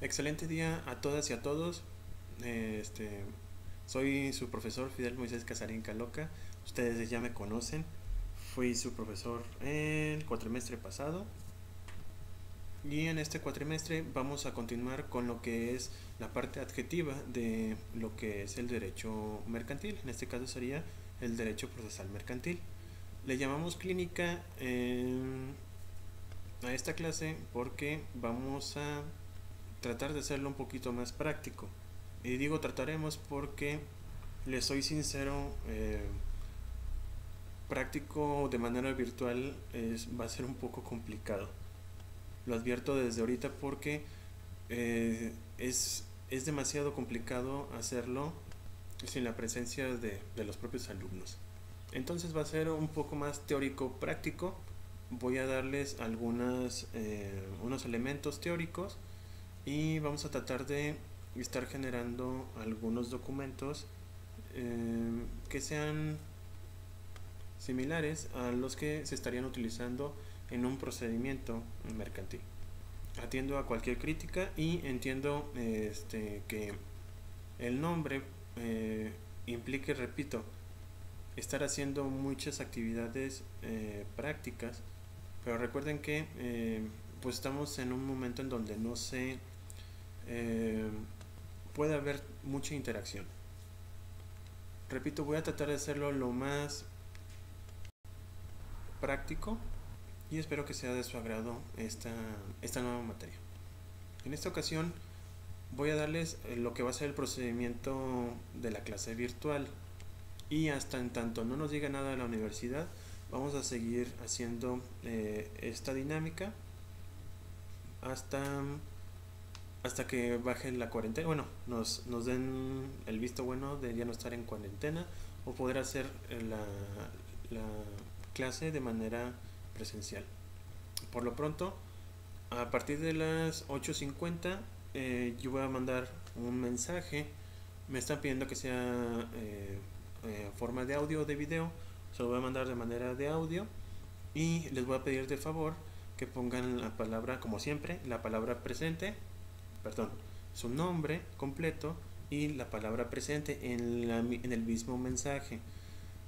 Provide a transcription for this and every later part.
Excelente día a todas y a todos. Soy su profesor Fidel Moisés Casarín Caloca. Ustedes ya me conocen. Fui su profesor el cuatrimestre pasado. Y en este cuatrimestre vamos a continuar con lo que es la parte adjetiva de lo que es el derecho mercantil. En este caso sería el derecho procesal mercantil. Le llamamos clínica a esta clase porque vamos a tratar de hacerlo un poquito más práctico. Y digo trataremos porque, les soy sincero, práctico de manera virtual va a ser un poco complicado. Lo advierto desde ahorita porque es demasiado complicado hacerlo sin la presencia de los propios alumnos. Entonces va a ser un poco más teórico práctico. Voy a darles unos elementos teóricos y vamos a tratar de estar generando algunos documentos que sean similares a los que se estarían utilizando en un procedimiento mercantil. Atiendo a cualquier crítica y entiendo que el nombre implique, repito, estar haciendo muchas actividades prácticas, pero recuerden que pues estamos en un momento en donde no se puede haber mucha interacción. Repito, voy a tratar de hacerlo lo más práctico y espero que sea de su agrado esta nueva materia. En esta ocasión voy a darles lo que va a ser el procedimiento de la clase virtual, y hasta en tanto no nos diga nada de la universidad vamos a seguir haciendo esta dinámica hasta que baje la cuarentena. Bueno, nos den el visto bueno de ya no estar en cuarentena o poder hacer la clase de manera presencial. Por lo pronto, a partir de las 8:50 yo voy a mandar un mensaje. Me están pidiendo que sea forma de audio o de video. Se lo voy a mandar de manera de audio y les voy a pedir de favor que pongan la palabra, como siempre, la palabra presente, perdón, su nombre completo y la palabra presente en el mismo mensaje.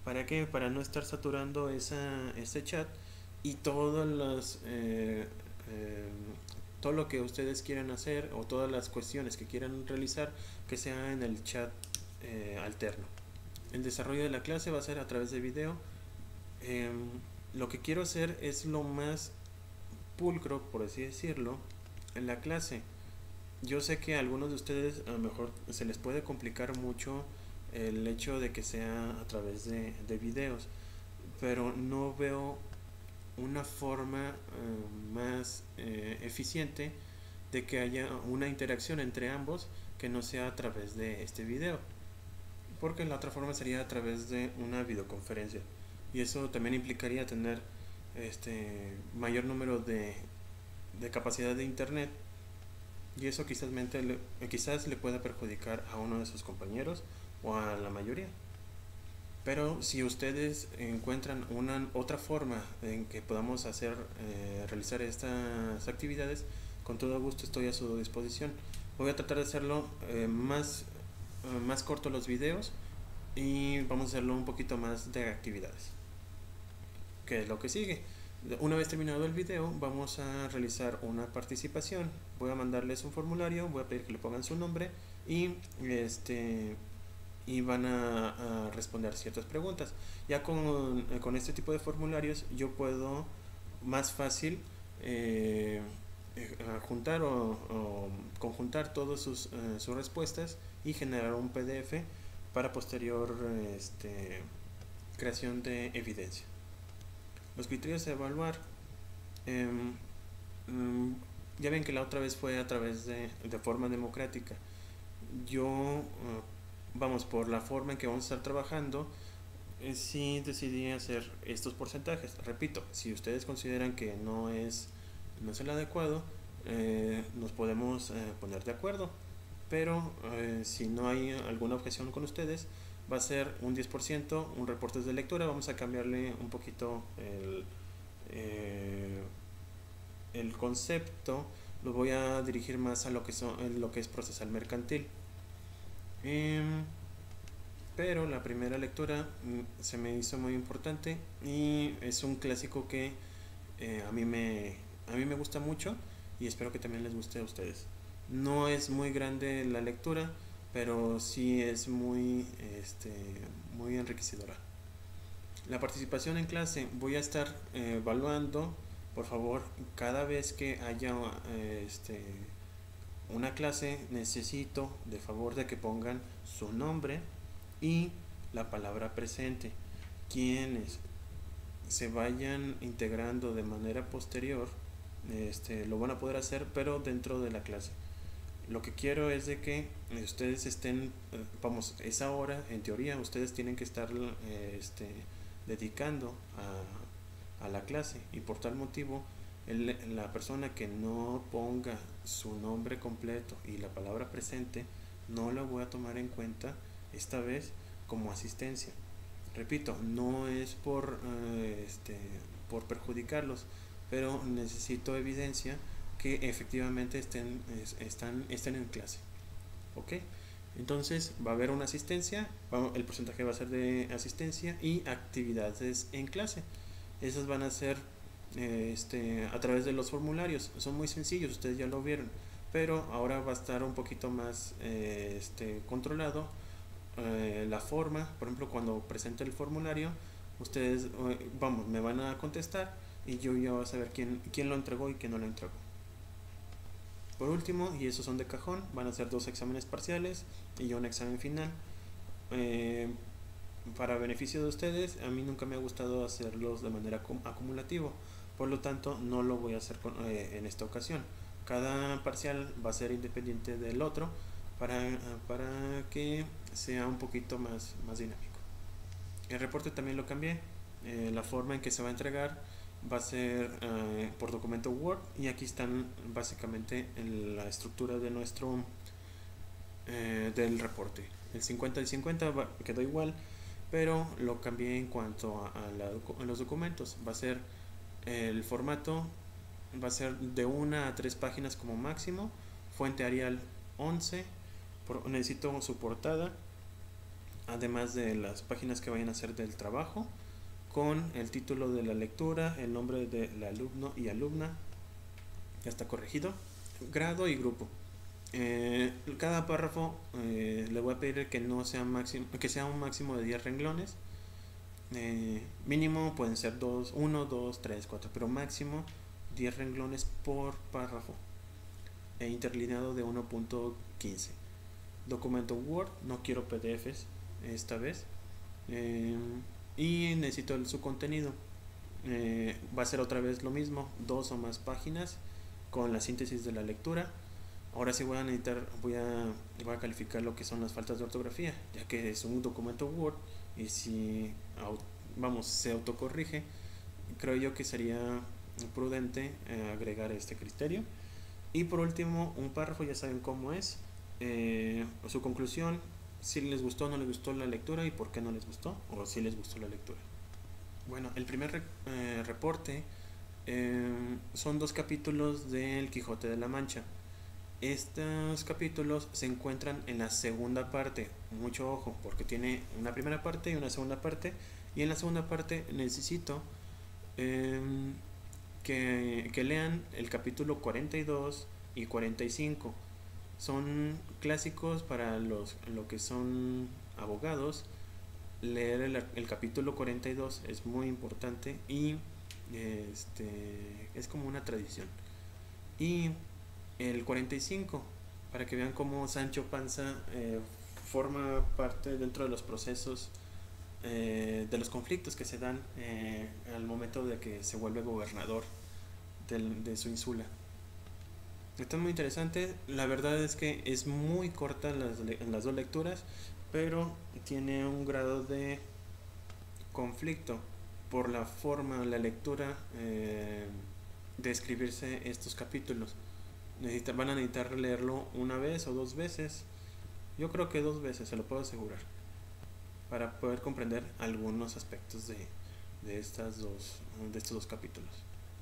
¿Para qué? Para no estar saturando ese chat y todo lo que ustedes quieran hacer o todas las cuestiones que quieran realizar que sea en el chat alterno. El desarrollo de la clase va a ser a través de video. Lo que quiero hacer es lo más pulcro, por así decirlo, en la clase. Yo sé que a algunos de ustedes a lo mejor se les puede complicar mucho el hecho de que sea a través de videos, pero no veo una forma más eficiente de que haya una interacción entre ambos que no sea a través de este video, porque la otra forma sería a través de una videoconferencia y eso también implicaría tener mayor número de capacidad de internet, y eso quizás le pueda perjudicar a uno de sus compañeros o a la mayoría. Pero si ustedes encuentran una otra forma en que podamos realizar estas actividades, con todo gusto estoy a su disposición. Voy a tratar de hacerlo más corto los videos y vamos a hacerlo un poquito más de actividades. ¿Qué es lo que sigue? Una vez terminado el video vamos a realizar una participación. Voy a mandarles un formulario, voy a pedir que le pongan su nombre y van a responder ciertas preguntas. Ya con este tipo de formularios yo puedo más fácil juntar o conjuntar todas sus respuestas y generar un PDF para posterior creación de evidencia. Los criterios a evaluar, ya ven que la otra vez fue a través de forma democrática. Yo vamos, por la forma en que vamos a estar trabajando, sí decidí hacer estos porcentajes. Repito, si ustedes consideran que no es el adecuado, nos podemos poner de acuerdo, pero si no hay alguna objeción con ustedes, va a ser un 10%, un reportes de lectura. Vamos a cambiarle un poquito el concepto lo voy a dirigir más a lo que es procesal mercantil. Pero la primera lectura se me hizo muy importante y es un clásico que a mí me gusta mucho y espero que también les guste a ustedes. No es muy grande la lectura, pero sí es muy enriquecedora. La participación en clase voy a estar evaluando, por favor, cada vez que haya una clase, necesito de favor de que pongan su nombre y la palabra presente. Quienes se vayan integrando de manera posterior lo van a poder hacer, pero dentro de la clase. Lo que quiero es de que ustedes estén, esa hora, en teoría, ustedes tienen que estar dedicando a la clase, y por tal motivo la persona que no ponga su nombre completo y la palabra presente no la voy a tomar en cuenta esta vez como asistencia. Repito, no es por perjudicarlos, pero necesito evidencia que efectivamente estén en clase. ¿Ok? Entonces va a haber una asistencia, el porcentaje va a ser de asistencia y actividades en clase. Esas van a ser a través de los formularios. Son muy sencillos, ustedes ya lo vieron, pero ahora va a estar un poquito más controlado. La forma, por ejemplo, cuando presente el formulario, ustedes me van a contestar y yo ya voy a saber quién lo entregó y quién no lo entregó. Por último, y esos son de cajón, van a ser 2 exámenes parciales y un examen final. Para beneficio de ustedes, a mí nunca me ha gustado hacerlos de manera acumulativa, por lo tanto no lo voy a hacer en esta ocasión. Cada parcial va a ser independiente del otro para que sea un poquito más dinámico. El reporte también lo cambié. La forma en que se va a entregar va a ser por documento Word, y aquí están básicamente en la estructura de nuestro del reporte. El 50 y 50 quedó igual, pero lo cambié en cuanto a los documentos. Va a ser el formato, va a ser de 1 a 3 páginas como máximo, fuente Arial 11, necesito su portada, además de las páginas que vayan a ser del trabajo, con el título de la lectura, el nombre del alumno y alumna, ya está corregido, grado y grupo. Cada párrafo le voy a pedir que no sea que sea un máximo de 10 renglones. Mínimo pueden ser 1, 2, 3, 4, pero máximo 10 renglones por párrafo, interlineado de 1.15. Documento Word, no quiero PDFs esta vez. Y necesito su contenido. Va a ser otra vez lo mismo, 2 o más páginas con la síntesis de la lectura. Ahora sí voy a calificar lo que son las faltas de ortografía, ya que es un documento Word y si se autocorrige, creo yo que sería prudente agregar este criterio. Y por último, un párrafo, ya saben cómo es, su conclusión, si les gustó o no les gustó la lectura y por qué no les gustó, o si les gustó la lectura. Bueno, el primer reporte son 2 capítulos del Quijote de la Mancha. Estos capítulos se encuentran en la segunda parte, mucho ojo, porque tiene una primera parte y una segunda parte, y en la segunda parte necesito que lean el capítulo 42 y 45. Son clásicos para lo que son abogados. Leer el capítulo 42 es muy importante y es como una tradición. Y el 45, para que vean cómo Sancho Panza forma parte dentro de los procesos de los conflictos que se dan al momento de que se vuelve gobernador de su ínsula. Está muy interesante. La verdad es que es muy corta en las 2 lecturas, pero tiene un grado de conflicto por la forma, la lectura de escribirse estos capítulos. Van a necesitar leerlo una vez o 2 veces. Yo creo que 2 veces, se lo puedo asegurar, para poder comprender algunos aspectos de estos 2 capítulos.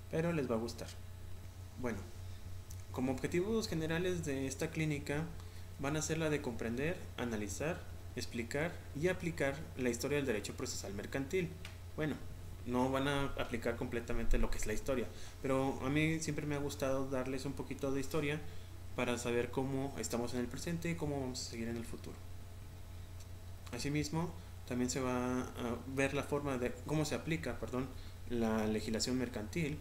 Pero les va a gustar. Bueno, Como objetivos generales de esta clínica van a ser la de comprender, analizar, explicar y aplicar la historia del derecho procesal mercantil. Bueno, no van a aplicar completamente lo que es la historia, pero a mí siempre me ha gustado darles un poquito de historia para saber cómo estamos en el presente y cómo vamos a seguir en el futuro. Asimismo, también se va a ver la forma de cómo se aplica, la legislación mercantil,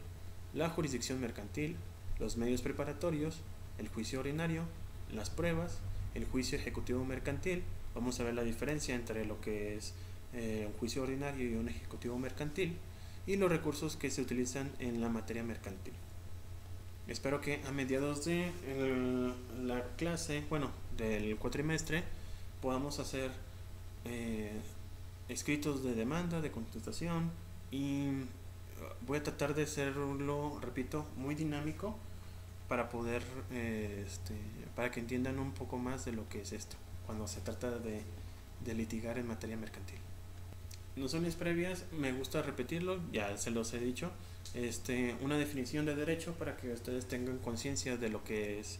la jurisdicción mercantil, los medios preparatorios, el juicio ordinario, las pruebas, el juicio ejecutivo mercantil. Vamos a ver la diferencia entre lo que es un juicio ordinario y un ejecutivo mercantil y los recursos que se utilizan en la materia mercantil. Espero que a mediados de la clase, del cuatrimestre, podamos hacer escritos de demanda, de contestación, y voy a tratar de hacerlo, repito, muy dinámico para poder, para que entiendan un poco más de lo que es esto, cuando se trata de litigar en materia mercantil. Nociones previas, me gusta repetirlo, ya se los he dicho, una definición de derecho para que ustedes tengan conciencia de lo que es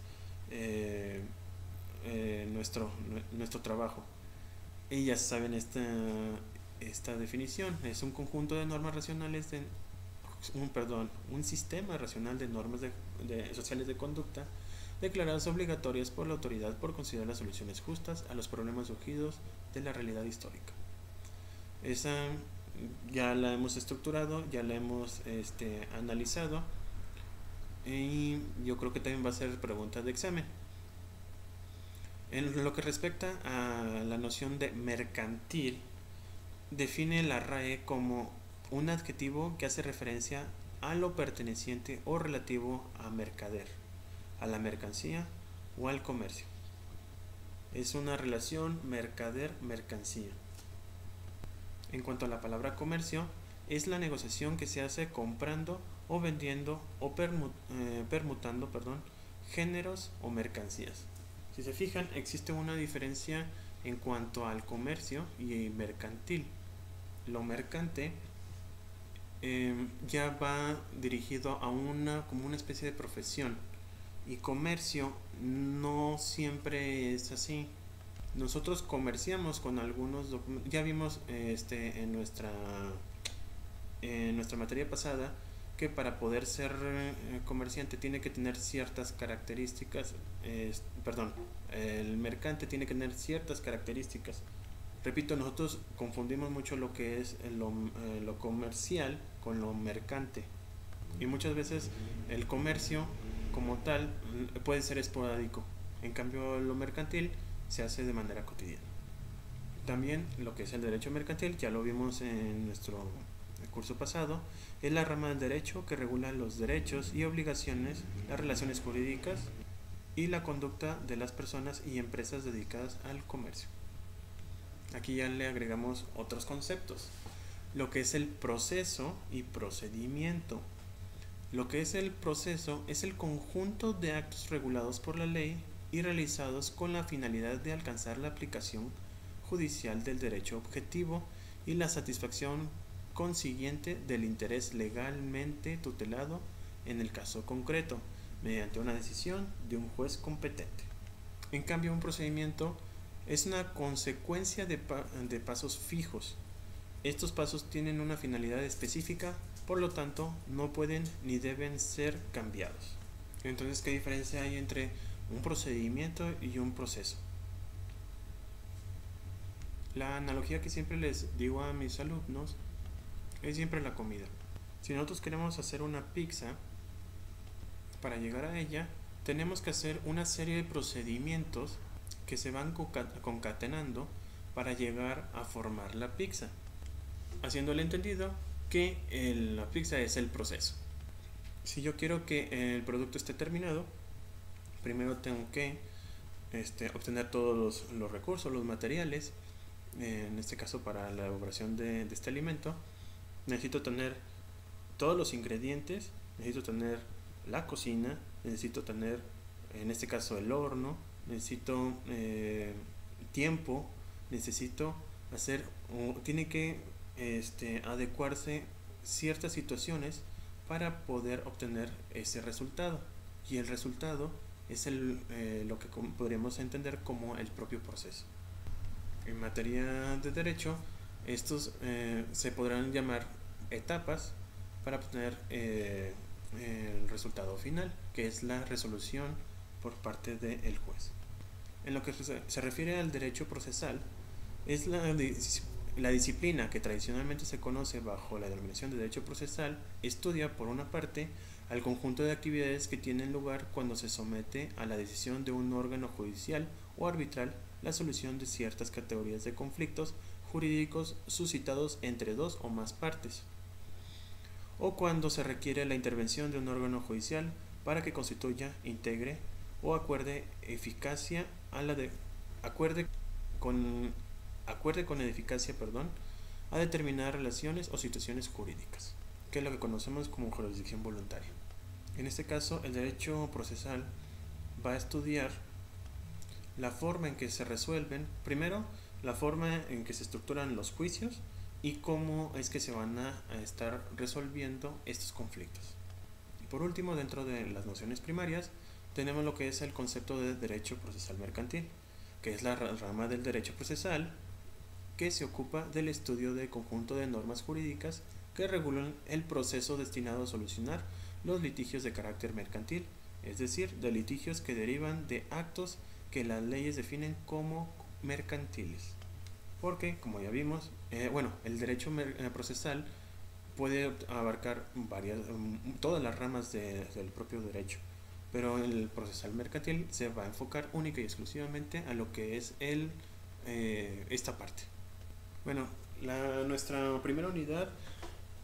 nuestro trabajo. Y ya saben, esta definición es un conjunto de normas racionales un sistema racional de normas sociales de conducta declaradas obligatorias por la autoridad por considerar las soluciones justas a los problemas surgidos de la realidad histórica. Esa ya la hemos estructurado, ya la hemos analizado, y yo creo que también va a ser pregunta de examen. En lo que respecta a la noción de mercantil, define la RAE como un adjetivo que hace referencia a lo perteneciente o relativo a mercader, a la mercancía o al comercio. Es una relación mercader-mercancía. En cuanto a la palabra comercio, es la negociación que se hace comprando o vendiendo o permutando géneros o mercancías. Si se fijan, existe una diferencia en cuanto al comercio y mercantil. Lo mercante ya va dirigido a como una especie de profesión, y comercio no siempre es así. Nosotros comerciamos con algunos documentos. Ya vimos en nuestra materia pasada que para poder ser comerciante tiene que tener ciertas características, el mercante tiene que tener ciertas características. Repito, nosotros confundimos mucho lo que es lo comercial con lo mercante, y muchas veces el comercio como tal puede ser esporádico, en cambio lo mercantil se hace de manera cotidiana. También lo que es el derecho mercantil, ya lo vimos en nuestro curso pasado, es la rama del derecho que regula los derechos y obligaciones, las relaciones jurídicas y la conducta de las personas y empresas dedicadas al comercio. Aquí ya le agregamos otros conceptos, lo que es el proceso y procedimiento. Lo que es el proceso es el conjunto de actos regulados por la ley y realizados con la finalidad de alcanzar la aplicación judicial del derecho objetivo y la satisfacción consiguiente del interés legalmente tutelado en el caso concreto, mediante una decisión de un juez competente. En cambio, un procedimiento es una consecuencia de pasos fijos. Estos pasos tienen una finalidad específica, por lo tanto, no pueden ni deben ser cambiados. Entonces, ¿qué diferencia hay entre un procedimiento y un proceso? La analogía que siempre les digo a mis alumnos es siempre la comida. Si nosotros queremos hacer una pizza, para llegar a ella tenemos que hacer una serie de procedimientos que se van concatenando para llegar a formar la pizza, haciéndole entendido que la pizza es el proceso. Si yo quiero que el producto esté terminado, primero tengo que obtener todos los recursos, los materiales. En este caso, para la elaboración de este alimento, necesito tener todos los ingredientes, necesito tener la cocina, necesito tener, en este caso, el horno, necesito tiempo, necesito tiene que adecuarse ciertas situaciones para poder obtener ese resultado. y el resultado es lo que podríamos entender como el propio proceso. En materia de derecho, estos se podrán llamar etapas para obtener el resultado final, que es la resolución por parte del juez. En lo que se refiere al derecho procesal, es la disciplina que tradicionalmente se conoce bajo la denominación de derecho procesal. Estudia, por una parte, al conjunto de actividades que tienen lugar cuando se somete a la decisión de un órgano judicial o arbitral la solución de ciertas categorías de conflictos jurídicos suscitados entre dos o más partes, o cuando se requiere la intervención de un órgano judicial para que constituya, integre o acuerde eficacia a la de acuerde con eficacia, a determinar relaciones o situaciones jurídicas, que es lo que conocemos como jurisdicción voluntaria. En este caso, el derecho procesal va a estudiar la forma en que se resuelven, primero, la forma en que se estructuran los juicios y cómo es que se van a estar resolviendo estos conflictos. Y por último, dentro de las nociones primarias, tenemos lo que es el concepto de derecho procesal mercantil, que es la rama del derecho procesal que se ocupa del estudio del conjunto de normas jurídicas que regulan el proceso destinado a solucionar los litigios de carácter mercantil, es decir, de litigios que derivan de actos que las leyes definen como mercantiles. Porque, como ya vimos, el derecho procesal puede abarcar todas las ramas del propio derecho, pero el procesal mercantil se va a enfocar única y exclusivamente a lo que es esta parte. Bueno, nuestra primera unidad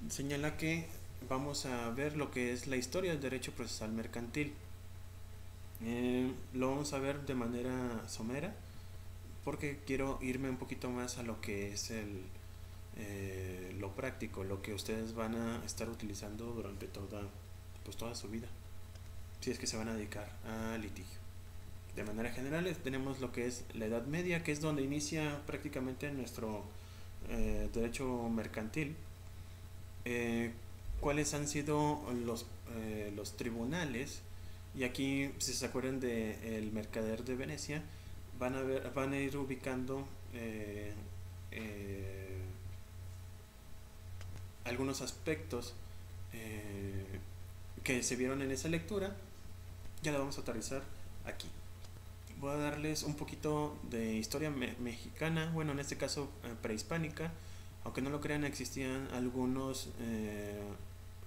señala que vamos a ver lo que es la historia del derecho procesal mercantil. Lo vamos a ver de manera somera porque quiero irme un poquito más a lo que es lo práctico, lo que ustedes van a estar utilizando durante toda su vida, si es que se van a dedicar a litigio. De manera general tenemos lo que es la Edad Media, que es donde inicia prácticamente nuestro derecho mercantil. ¿Cuáles han sido los tribunales? Y aquí, si se acuerdan del Mercader de Venecia, van a ir ubicando algunos aspectos que se vieron en esa lectura. Ya la vamos a aterrizar aquí. Voy a darles un poquito de historia mexicana, bueno, en este caso prehispánica. Aunque no lo crean, existían algunos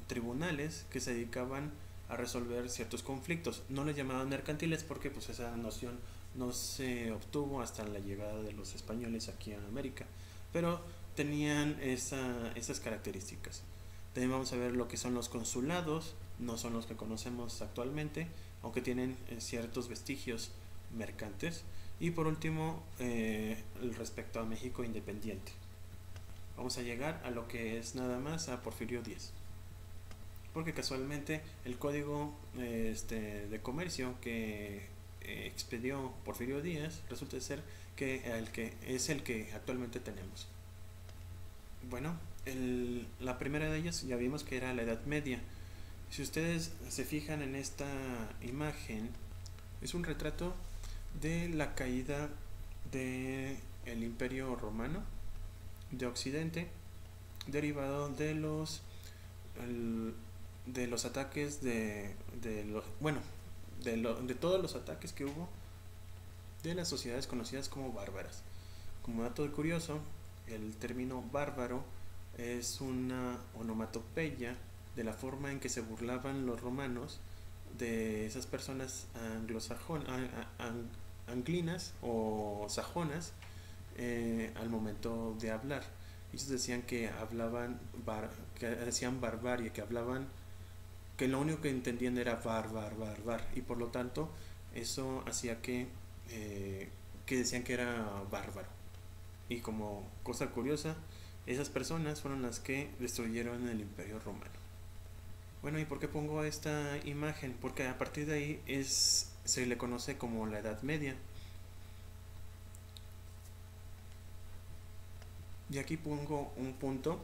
tribunales que se dedicaban a resolver ciertos conflictos. No les llamaban mercantiles porque pues esa noción no se obtuvo hasta la llegada de los españoles aquí a América, pero tenían esas características. También vamos a ver lo que son los consulados. No son los que conocemos actualmente, aunque tienen ciertos vestigios mercantes. Y por último, respecto a México independiente, vamos a llegar a lo que es nada más a Porfirio Díaz, porque casualmente el código de comercio que expedió Porfirio Díaz resulta ser que es el que actualmente tenemos. Bueno, la primera de ellas ya vimos que era la Edad Media. Si ustedes se fijan en esta imagen, es un retrato de la caída del Imperio Romano de Occidente, derivado de los ataques de todos los ataques que hubo de las sociedades conocidas como bárbaras. Como dato curioso, el término bárbaro es una onomatopeya de la forma en que se burlaban los romanos de esas personas anglinas o sajonas al momento de hablar. Ellos decían que que decían barbarie, que lo único que entendían era bar, y por lo tanto eso hacía que decían que era bárbaro. Y como cosa curiosa, esas personas fueron las que destruyeron el Imperio Romano. Bueno, ¿y por qué pongo esta imagen? Porque a partir de ahí se le conoce como la Edad Media. Y aquí pongo un punto,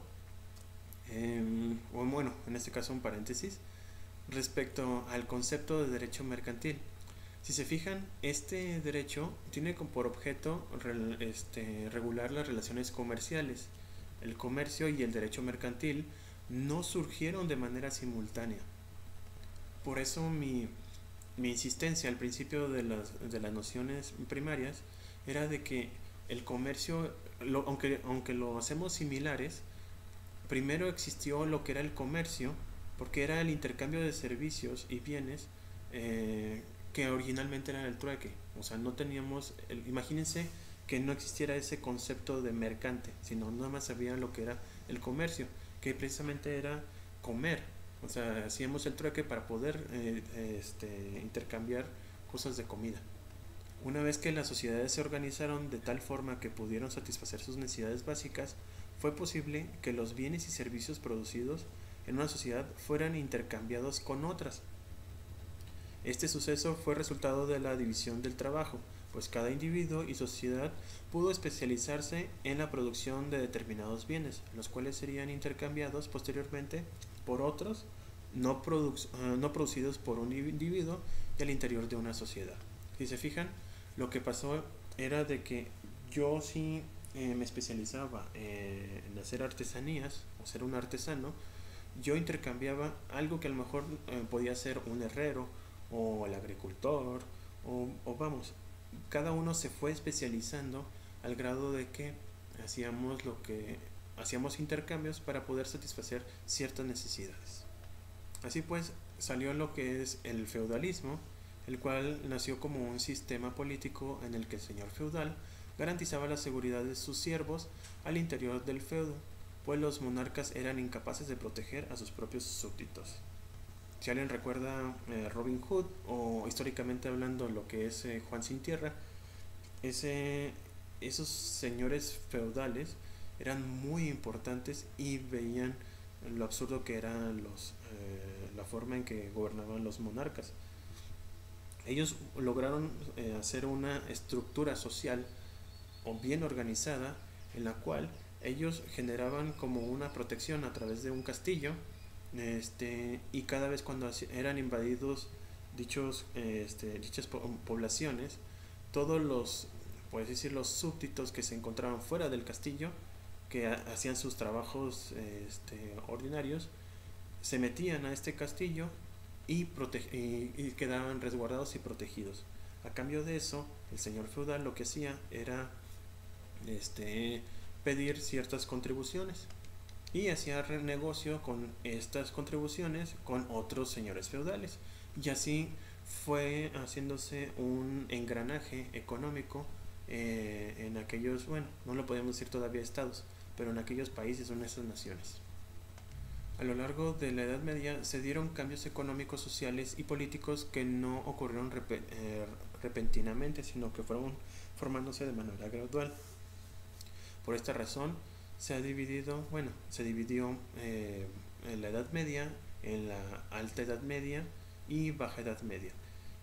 en este caso un paréntesis, respecto al concepto de derecho mercantil. Si se fijan, este derecho tiene por objeto regular las relaciones comerciales. El comercio y el derecho mercantil no surgieron de manera simultánea. Por eso mi insistencia al principio de las nociones primarias era de que el comercio, aunque lo hacemos similares, primero existió lo que era el comercio, porque era el intercambio de servicios y bienes que originalmente era el trueque. O sea, no teníamos, imagínense que no existiera ese concepto de mercante, sino nada más sabía lo que era el comercio, que precisamente era comer. O sea, hacíamos el trueque para poder intercambiar cosas de comida. Una vez que las sociedades se organizaron de tal forma que pudieron satisfacer sus necesidades básicas, fue posible que los bienes y servicios producidos en una sociedad fueran intercambiados con otras. Este suceso fue resultado de la división del trabajo, pues cada individuo y sociedad pudo especializarse en la producción de determinados bienes, los cuales serían intercambiados posteriormente por otros no producidos por un individuo y al interior de una sociedad. Si se fijan, lo que pasó era de que yo sí me especializaba en hacer artesanías, o ser un artesano. Yo intercambiaba algo que a lo mejor podía ser un herrero o el agricultor o vamos, cada uno se fue especializando al grado de que hacíamos intercambios para poder satisfacer ciertas necesidades. Así pues, salió lo que es el feudalismo, el cual nació como un sistema político en el que el señor feudal garantizaba la seguridad de sus siervos al interior del feudo, pues los monarcas eran incapaces de proteger a sus propios súbditos. Si alguien recuerda Robin Hood o históricamente hablando lo que es Juan Sin Tierra, esos señores feudales eran muy importantes y veían lo absurdo que era la forma en que gobernaban los monarcas. Ellos lograron hacer una estructura social o bien organizada en la cual ellos generaban como una protección a través de un castillo, y cada vez cuando eran invadidos dichas poblaciones, todos los, puedes decir, los súbditos que se encontraban fuera del castillo, que hacían sus trabajos ordinarios, se metían a este castillo y quedaban resguardados y protegidos. A cambio de eso, el señor feudal lo que hacía era pedir ciertas contribuciones y hacía negocio con estas contribuciones con otros señores feudales, y así fue haciéndose un engranaje económico en aquellos, bueno, no lo podemos decir todavía estados, pero en aquellos países o en esas naciones. A lo largo de la Edad Media se dieron cambios económicos, sociales y políticos que no ocurrieron repentinamente, sino que fueron formándose de manera gradual. Por esta razón se dividió en la Edad Media, en la Alta Edad Media y Baja Edad Media.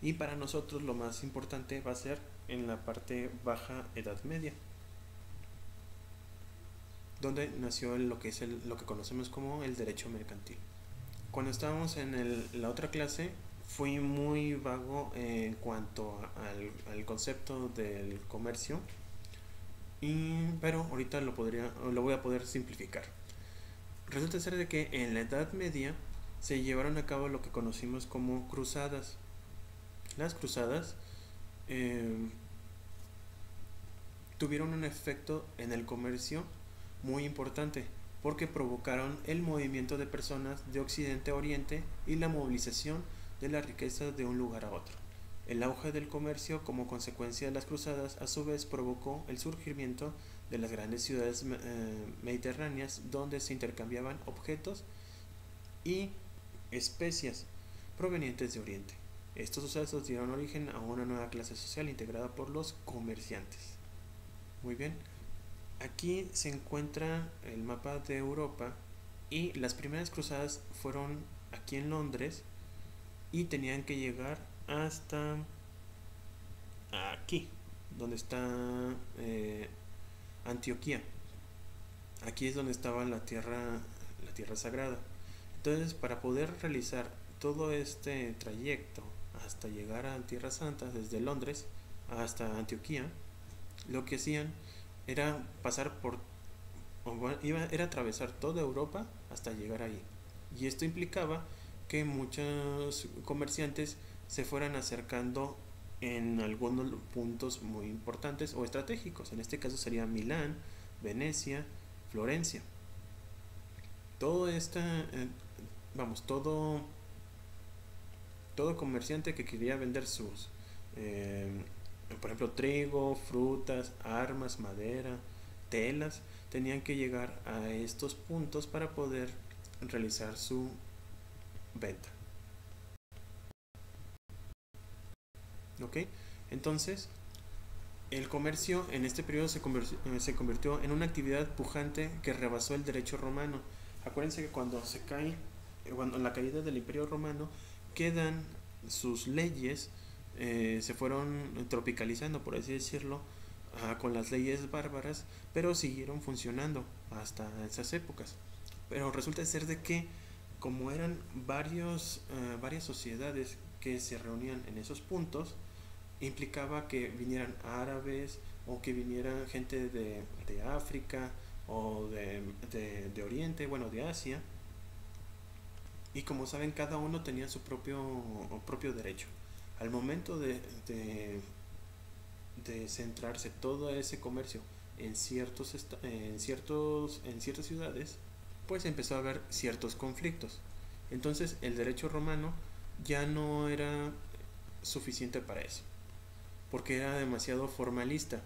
Y para nosotros lo más importante va a ser en la parte Baja Edad Media, donde nació lo que conocemos como el derecho mercantil. Cuando estábamos en la otra clase fui muy vago en cuanto al concepto del comercio, pero ahorita lo voy a poder simplificar. Resulta ser de que en la Edad Media se llevaron a cabo lo que conocimos como cruzadas. Las cruzadas tuvieron un efecto en el comercio muy importante, porque provocaron el movimiento de personas de occidente a oriente y la movilización de la riqueza de un lugar a otro. El auge del comercio como consecuencia de las cruzadas a su vez provocó el surgimiento de las grandes ciudades mediterráneas, donde se intercambiaban objetos y especias provenientes de Oriente. Estos sucesos dieron origen a una nueva clase social integrada por los comerciantes. Muy bien, aquí se encuentra el mapa de Europa y las primeras cruzadas fueron aquí en Londres y tenían que llegar hasta aquí, donde está Antioquía. Aquí es donde estaba la tierra sagrada. Entonces, para poder realizar todo este trayecto hasta llegar a Tierra Santa, desde Londres hasta Antioquía, lo que hacían era pasar por, era atravesar toda Europa hasta llegar ahí. Y esto implicaba que muchos comerciantes se fueran acercando en algunos puntos muy importantes o estratégicos. En este caso sería Milán, Venecia, Florencia. Todo todo comerciante que quería vender sus, eh, por ejemplo, trigo, frutas, armas, madera, telas, tenían que llegar a estos puntos para poder realizar su venta. ¿Ok? Entonces, el comercio en este periodo se convirtió en una actividad pujante que rebasó el derecho romano. Acuérdense que cuando se cae, cuando la caída del Imperio Romano, quedan sus leyes, se fueron tropicalizando, por así decirlo, con las leyes bárbaras, pero siguieron funcionando hasta esas épocas. Pero resulta ser de que, como eran varias sociedades que se reunían en esos puntos, implicaba que vinieran árabes o que viniera gente de África o de Oriente, bueno, de Asia. Y como saben, cada uno tenía su propio derecho. Al momento de centrarse todo ese comercio en ciertas ciudades, pues empezó a haber ciertos conflictos. Entonces el derecho romano ya no era suficiente para eso, porque era demasiado formalista.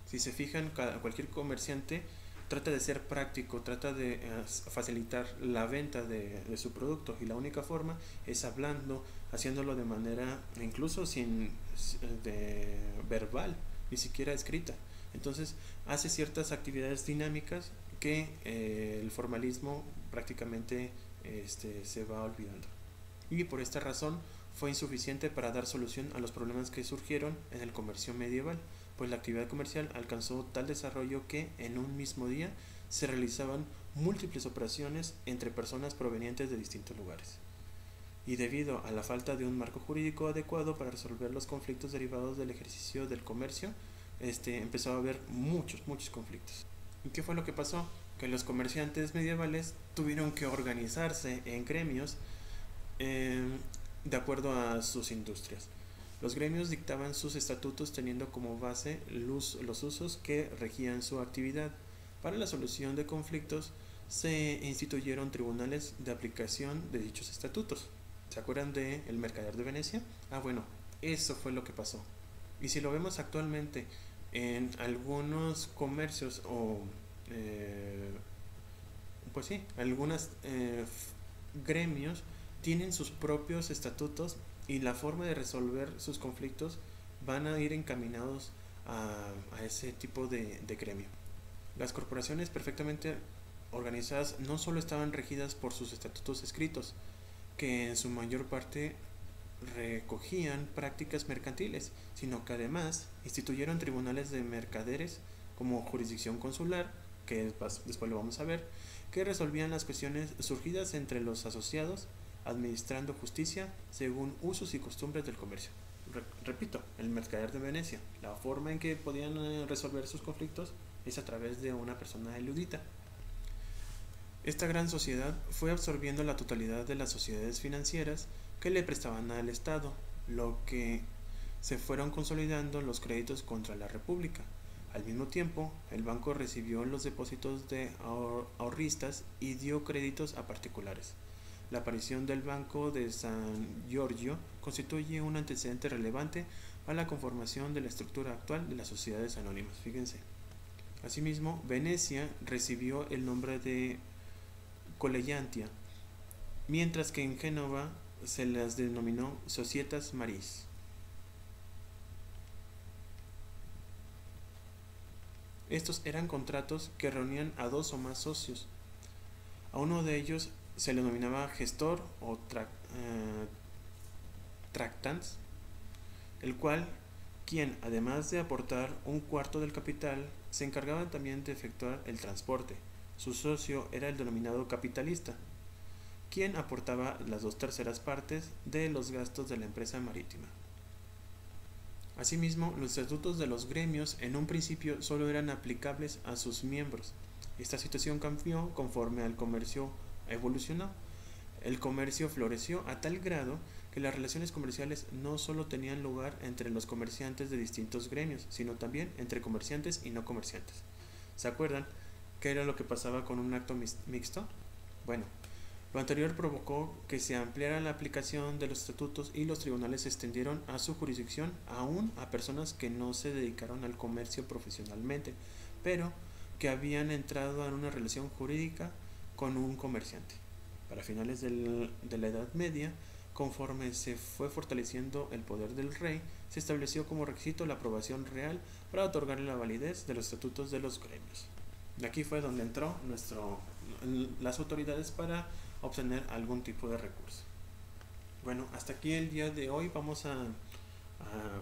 Si se fijan, cualquier comerciante trata de ser práctico, trata de facilitar la venta de su producto, y la única forma es hablando, haciéndolo de manera incluso sin de verbal, ni siquiera escrita. Entonces hace ciertas actividades dinámicas que el formalismo prácticamente se va olvidando. Y por esta razón fue insuficiente para dar solución a los problemas que surgieron en el comercio medieval, pues la actividad comercial alcanzó tal desarrollo que en un mismo día se realizaban múltiples operaciones entre personas provenientes de distintos lugares. Y debido a la falta de un marco jurídico adecuado para resolver los conflictos derivados del ejercicio del comercio, empezó a haber muchos conflictos. ¿Y qué fue lo que pasó? Que los comerciantes medievales tuvieron que organizarse en gremios de acuerdo a sus industrias. Los gremios dictaban sus estatutos teniendo como base los usos que regían su actividad. Para la solución de conflictos se instituyeron tribunales de aplicación de dichos estatutos. ¿Se acuerdan de el mercader de Venecia? Bueno, eso fue lo que pasó. Y si lo vemos actualmente en algunos comercios o pues sí, algunos gremios tienen sus propios estatutos, y la forma de resolver sus conflictos van a ir encaminados a ese tipo de gremio. Las corporaciones perfectamente organizadas no solo estaban regidas por sus estatutos escritos, que en su mayor parte recogían prácticas mercantiles, sino que además instituyeron tribunales de mercaderes como jurisdicción consular, que después lo vamos a ver, que resolvían las cuestiones surgidas entre los asociados, administrando justicia según usos y costumbres del comercio. Repito, el mercader de Venecia, la forma en que podían resolver sus conflictos es a través de una persona erudita. Esta gran sociedad fue absorbiendo la totalidad de las sociedades financieras que le prestaban al Estado, lo que se fueron consolidando los créditos contra la República. Al mismo tiempo, el banco recibió los depósitos de ahorristas y dio créditos a particulares. La aparición del Banco de San Giorgio constituye un antecedente relevante a la conformación de la estructura actual de las sociedades anónimas. Fíjense. Asimismo, Venecia recibió el nombre de Collegiantia, mientras que en Génova se las denominó Societas Maris. Estos eran contratos que reunían a dos o más socios. A uno de ellos se le denominaba gestor o tractans, el cual, quien además de aportar un cuarto del capital, se encargaba también de efectuar el transporte. Su socio era el denominado capitalista, quien aportaba las 2/3 partes de los gastos de la empresa marítima. Asimismo, los estatutos de los gremios en un principio solo eran aplicables a sus miembros. Esta situación cambió conforme el comercio evolucionó. El comercio floreció a tal grado que las relaciones comerciales no solo tenían lugar entre los comerciantes de distintos gremios, sino también entre comerciantes y no comerciantes. ¿Se acuerdan qué era lo que pasaba con un acto mixto? Bueno, lo anterior provocó que se ampliara la aplicación de los estatutos y los tribunales se extendieron a su jurisdicción aún a personas que no se dedicaron al comercio profesionalmente, pero que habían entrado en una relación jurídica con un comerciante. Para finales de la Edad Media, conforme se fue fortaleciendo el poder del rey, se estableció como requisito la aprobación real para otorgarle la validez de los estatutos de los gremios. De aquí fue donde entró las autoridades para obtener algún tipo de recurso. Bueno, hasta aquí el día de hoy vamos a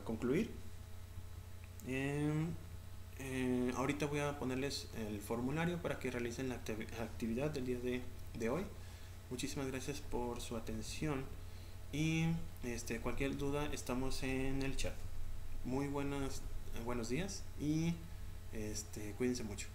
concluir. Ahorita voy a ponerles el formulario para que realicen la actividad del día de hoy. Muchísimas gracias por su atención y cualquier duda estamos en el chat. Muy buenos días y cuídense mucho.